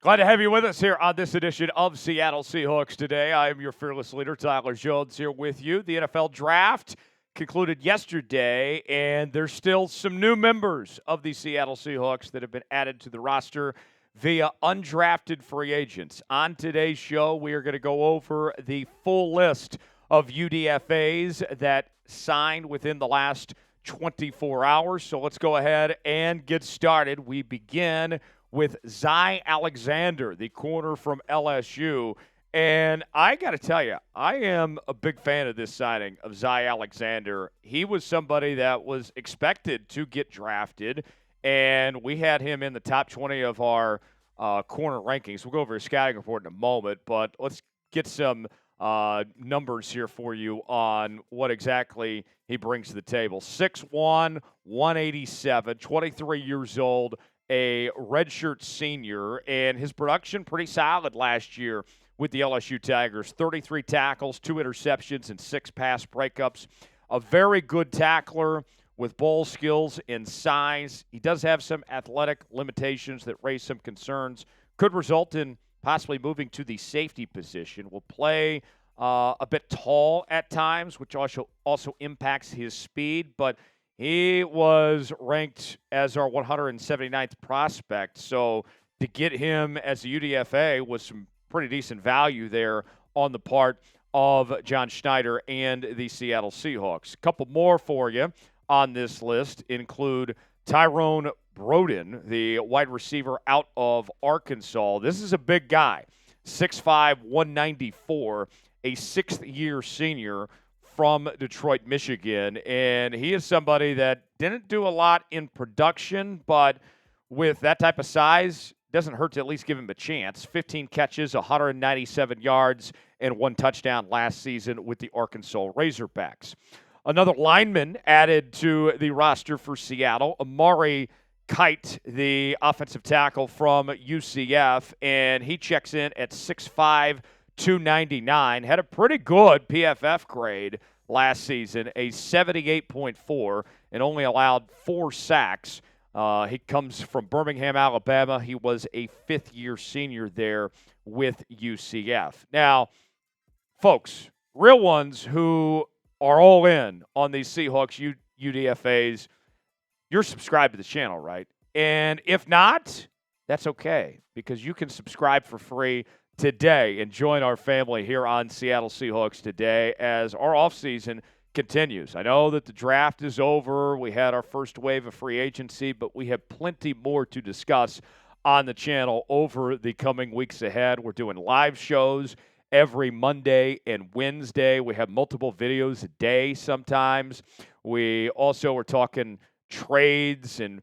Glad to have you with us here on this edition of Seattle Seahawks Today. I am your fearless leader, Tyler Jones, here with you. The NFL Draft concluded yesterday, and there's still some new members of the Seattle Seahawks that have been added to the roster via undrafted free agents. On today's show, we are going to go over the full list of UDFAs that signed within the last 24 hours. So let's go ahead and get started. We begin with Zy Alexander, the corner from LSU. And I got to tell you, I am a big fan of this signing of Zy Alexander. He was somebody that was expected to get drafted, and we had him in the top 20 of our corner rankings. We'll go over his scouting report in a moment, but let's get some numbers here for you on what exactly he brings to the table. 6'1", 187, 23 years old, a redshirt senior, and his production pretty solid last year with the LSU Tigers. 33 tackles, 2 interceptions, and 6 pass breakups. A very good tackler with ball skills and size. He does have some athletic limitations that raise some concerns. Could result in possibly moving to the safety position. Will play a bit tall at times, which also impacts his speed, but he was ranked as our 179th prospect, so to get him as a UDFA was some pretty decent value there on the part of John Schneider and the Seattle Seahawks. A couple more for you on this list include Tyrone Broden, the wide receiver out of Arkansas. This is a big guy, 6'5", 194, a sixth-year senior from Detroit, Michigan, and he is somebody that didn't do a lot in production, but with that type of size, doesn't hurt to at least give him a chance. 15 catches, 197 yards, and 1 touchdown last season with the Arkansas Razorbacks. Another lineman added to the roster for Seattle, Amari Kight, the offensive tackle from UCF, and he checks in at 6'5", 299, had a pretty good PFF grade last season, a 78.4, and only allowed 4 sacks. He comes from Birmingham, Alabama. He was a fifth-year senior there with UCF. Now, folks, real ones who are all in on these Seahawks UDFAs, you're subscribed to the channel, right? And if not, that's okay, because you can subscribe for free today and join our family here on Seattle Seahawks Today as our offseason continues. I know that the draft is over. We had our first wave of free agency, but we have plenty more to discuss on the channel over the coming weeks ahead. We're doing live shows every Monday and Wednesday. We have multiple videos a day sometimes. We also are talking trades and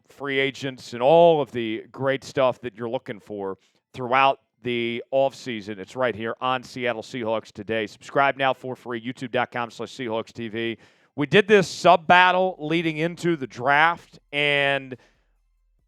free agents and all of the great stuff that you're looking for throughout the offseason. It's right here on Seattle Seahawks Today. Subscribe now for free, youtube.com/Seahawks TV. We did this sub-battle leading into the draft, and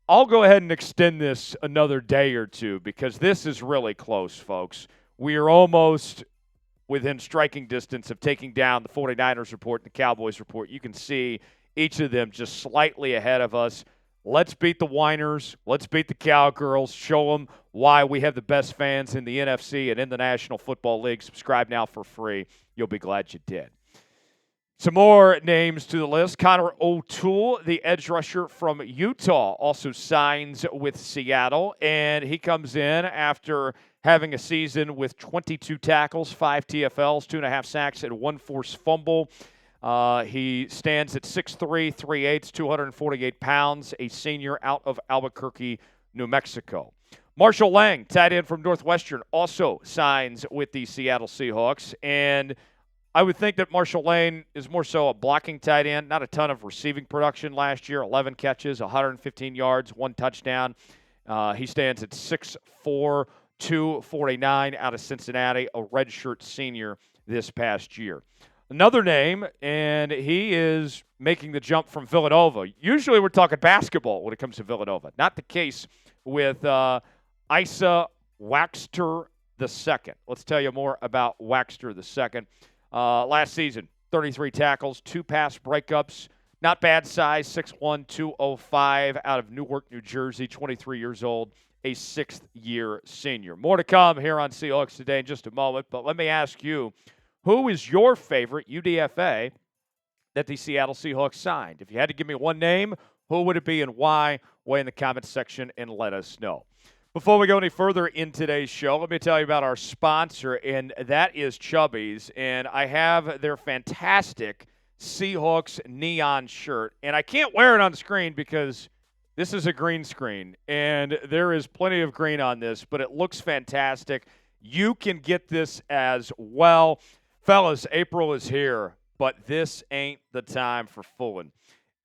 I'll go ahead and extend this another day or two because this is really close, folks. We are almost within striking distance of taking down the 49ers report and the Cowboys report. You can see each of them just slightly ahead of us. Let's beat the whiners. Let's beat the cowgirls. Show them why we have the best fans in the NFC and in the National Football League. Subscribe now for free. You'll be glad you did. Some more names to the list. Connor O'Toole, the edge rusher from Utah, also signs with Seattle, and he comes in after having a season with 22 tackles, 5 TFLs, 2.5 sacks, and 1 forced fumble. He stands at 6'3", 3/8", 248 pounds, a senior out of Albuquerque, New Mexico. Marshall Lang, tight end from Northwestern, also signs with the Seattle Seahawks. And I would think that Marshall Lang is more so a blocking tight end, not a ton of receiving production last year, 11 catches, 115 yards, 1 touchdown. He stands at 6'4", 249 out of Cincinnati, a redshirt senior this past year. Another name, and he is making the jump from Villanova. Usually we're talking basketball when it comes to Villanova. Not the case with Isa Waxter II. Let's tell you more about Waxter II. Last season, 33 tackles, 2 pass breakups. Not bad size, 6'1", 205 out of Newark, New Jersey, 23 years old. a sixth-year senior. More to come here on Seahawks Today in just a moment, but let me ask you, who is your favorite UDFA that the Seattle Seahawks signed? If you had to give me one name, who would it be and why? Weigh in the comments section and let us know. Before we go any further in today's show, let me tell you about our sponsor, and that is Chubbies. And I have their fantastic Seahawks neon shirt. And I can't wear it on screen because this is a green screen, and there is plenty of green on this, but it looks fantastic. You can get this as well. Fellas, April is here, but this ain't the time for fooling.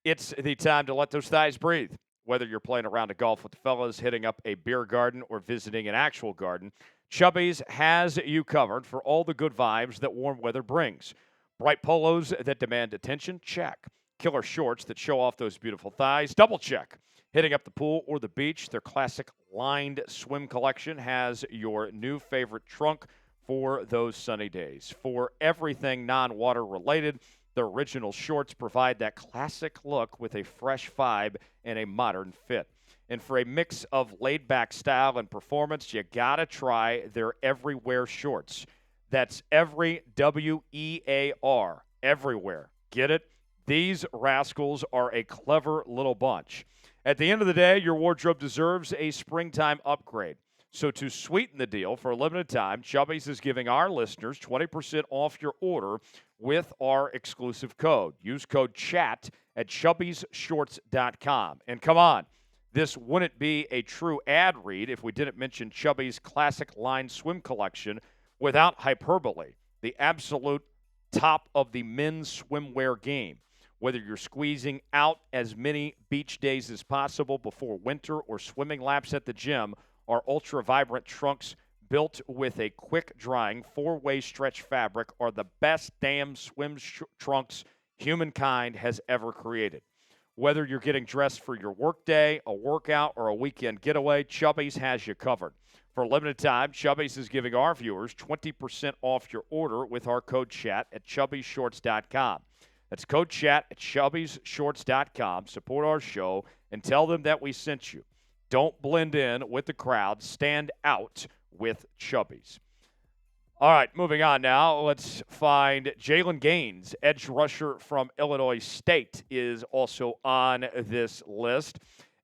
It's the time to let those thighs breathe. Whether you're playing a round of golf with the fellas, hitting up a beer garden, or visiting an actual garden, Chubbies has you covered for all the good vibes that warm weather brings. Bright polos that demand attention? Check. Killer shorts that show off those beautiful thighs? Double check. Hitting up the pool or the beach, their classic lined swim collection has your new favorite trunk for those sunny days. For everything non-water related, the original shorts provide that classic look with a fresh vibe and a modern fit. And for a mix of laid-back style and performance, you gotta try their Everywhere shorts. That's every W-E-A-R, everywhere. Get it? These rascals are a clever little bunch. At the end of the day, your wardrobe deserves a springtime upgrade. So to sweeten the deal, for a limited time, Chubbies is giving our listeners 20% off your order with our exclusive code. Use code CHAT at chubbiesshorts.com. And come on, this wouldn't be a true ad read if we didn't mention Chubbies' classic line swim collection without hyperbole, the absolute top of the men's swimwear game. Whether you're squeezing out as many beach days as possible before winter or swimming laps at the gym, our ultra-vibrant trunks built with a quick-drying four-way stretch fabric are the best damn swim trunks humankind has ever created. Whether you're getting dressed for your workday, a workout, or a weekend getaway, Chubbies has you covered. For a limited time, Chubbies is giving our viewers 20% off your order with our code CHAT at chubbiesshorts.com. That's code CHAT at chubbiesshorts.com. Support our show and tell them that we sent you. Don't blend in with the crowd. Stand out with Chubbies. All right, moving on now. Let's find Jalan Gaines, edge rusher from Illinois State, is also on this list.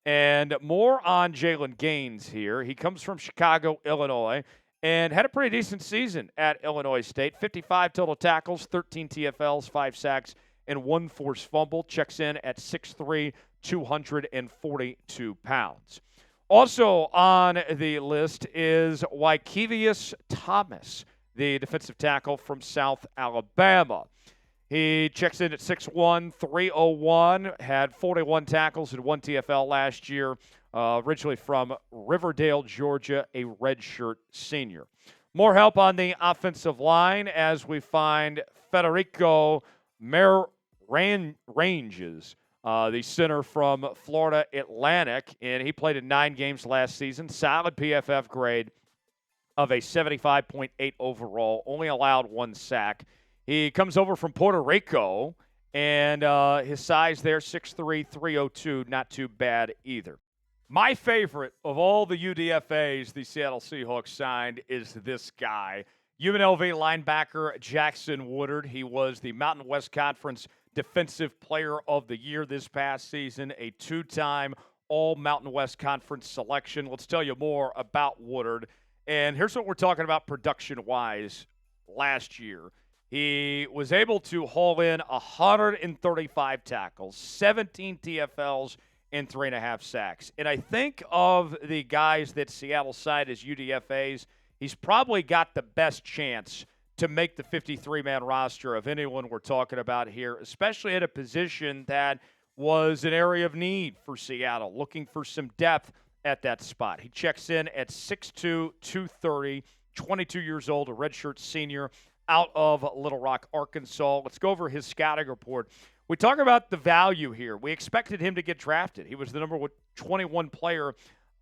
And more on Jalan Gaines here. He comes from Chicago, Illinois, and had a pretty decent season at Illinois State. 55 total tackles, 13 TFLs, 5 sacks, and 1 forced fumble. Checks in at 6'3", 242 pounds. Also on the list is Wy'Kevious Thomas, the defensive tackle from South Alabama. He checks in at 6'1", 301, had 41 tackles and 1 TFL last year, originally from Riverdale, Georgia, a redshirt senior. More help on the offensive line as we find Federico Maranges, the center from Florida Atlantic, and he played in 9 games last season. Solid PFF grade of a 75.8 overall, only allowed 1 sack. He comes over from Puerto Rico, and his size there, 6'3", 302, not too bad either. My favorite of all the UDFAs the Seattle Seahawks signed is this guy, UNLV linebacker Jackson Woodard. He was the Mountain West Conference Defensive Player of the Year this past season, a 2-time All-Mountain West Conference selection. Let's tell you more about Woodard. And here's what we're talking about production-wise last year. He was able to haul in 135 tackles, 17 TFLs, and 3.5 sacks. And I think of the guys that Seattle signed as UDFAs, he's probably got the best chance to make the 53-man roster of anyone we're talking about here, especially at a position that was an area of need for Seattle, looking for some depth at that spot. He checks in at 6'2", 230, 22 years old, a redshirt senior out of Little Rock, Arkansas. Let's go over his scouting report. We talk about the value here. We expected him to get drafted. He was the number 21 player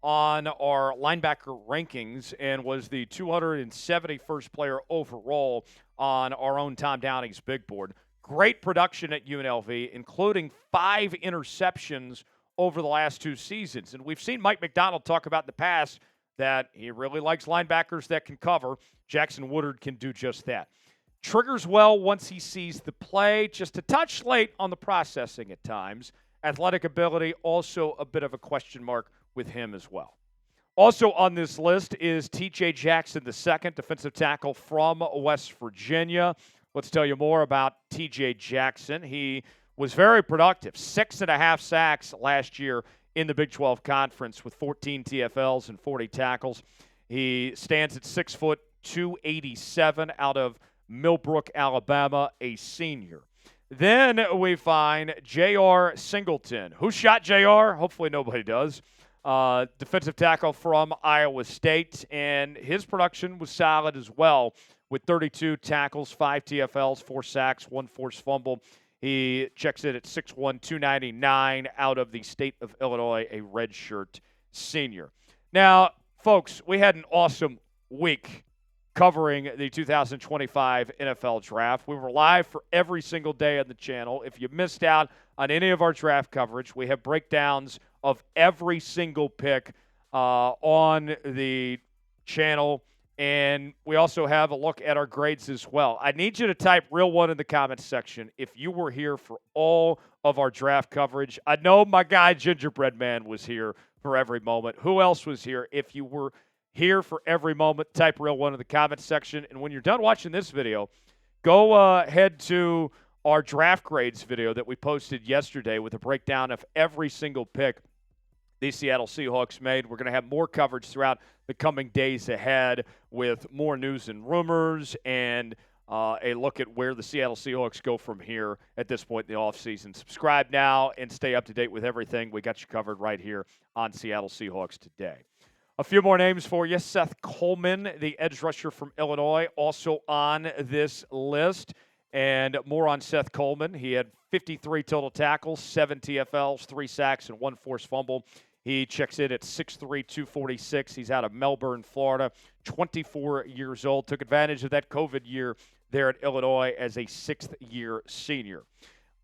on our linebacker rankings and was the 271st player overall on our own Tom Downing's big board. Great production at UNLV, including 5 interceptions over the last 2 seasons. And we've seen Mike Macdonald talk about in the past that he really likes linebackers that can cover. Jackson Woodard can do just that. Triggers well once he sees the play, just a touch late on the processing at times. Athletic ability, also a bit of a question mark with him as well. Also on this list is T.J. Jackson II, defensive tackle from West Virginia. Let's tell you more about T.J. Jackson. He was very productive, 6.5 sacks last year in the Big 12 Conference with 14 TFLs and 40 tackles. He stands at 6 foot 287 out of Millbrook, Alabama, a senior. Then we find J.R. Singleton. Who shot J.R.? Hopefully nobody does. Defensive tackle from Iowa State, and his production was solid as well with 32 tackles, 5 TFLs, 4 sacks, 1 forced fumble. He checks in at 6'1", 299 out of the state of Illinois, a redshirt senior. Now, folks, we had an awesome week covering the 2025 NFL Draft. We were live for every single day on the channel. If you missed out on any of our draft coverage, we have breakdowns of every single pick on the channel, and we also have a look at our grades as well. I need you to type real one in the comments section if you were here for all of our draft coverage. I know my guy Gingerbread Man was here for every moment. Who else was here? If you were here for every moment, type real one in the comments section. And when you're done watching this video, go head to our draft grades video that we posted yesterday with a breakdown of every single pick the Seattle Seahawks made. We're going to have more coverage throughout the coming days ahead with more news and rumors and a look at where the Seattle Seahawks go from here at this point in the offseason. Subscribe now and stay up to date with everything. We got you covered right here on Seattle Seahawks Today. A few more names for you. Seth Coleman, the edge rusher from Illinois, also on this list. And more on Seth Coleman. He had 53 total tackles, 7 TFLs, 3 sacks, and 1 forced fumble. He checks in at 6'3", 246. He's out of Melbourne, Florida, 24 years old. Took advantage of that COVID year there at Illinois as a 6th-year senior.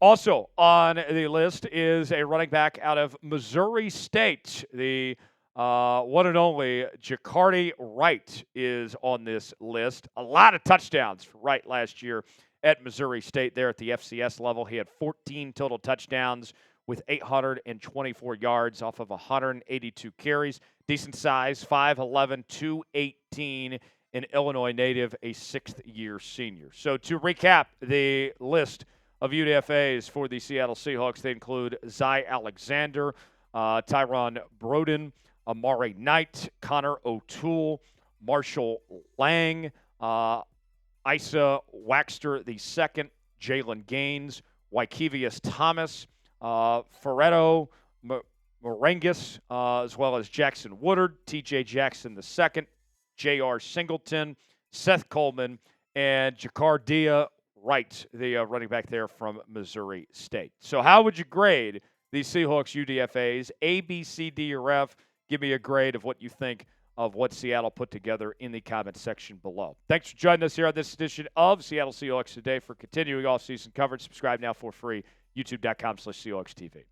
Also on the list is a running back out of Missouri State. The one and only Jacardia Wright is on this list. A lot of touchdowns for Wright last year at Missouri State there at the FCS level. He had 14 total touchdowns with 824 yards off of 182 carries. Decent size, 5'11", 218, an Illinois native, a 6th-year senior. So to recap the list of UDFAs for the Seattle Seahawks, they include Zy Alexander, Tyrone Broden, Amari Kight, Connor O'Toole, Marshall Lang, Isa Waxter II, Jalan Gaines, Wy'Kevious Thomas, Federico Maranges, as well as Jackson Woodard, T.J. Jackson II, J.R. Singleton, Seth Coleman, and Jacardia Wright, the running back there from Missouri State. So how would you grade the Seahawks UDFAs? A, B, C, D, or F? Give me a grade of what you think of what Seattle put together in the comments section below. Thanks for joining us here on this edition of Seattle Seahawks Today. For continuing off-season coverage, subscribe now for free, youtube.com/SeahawksTV.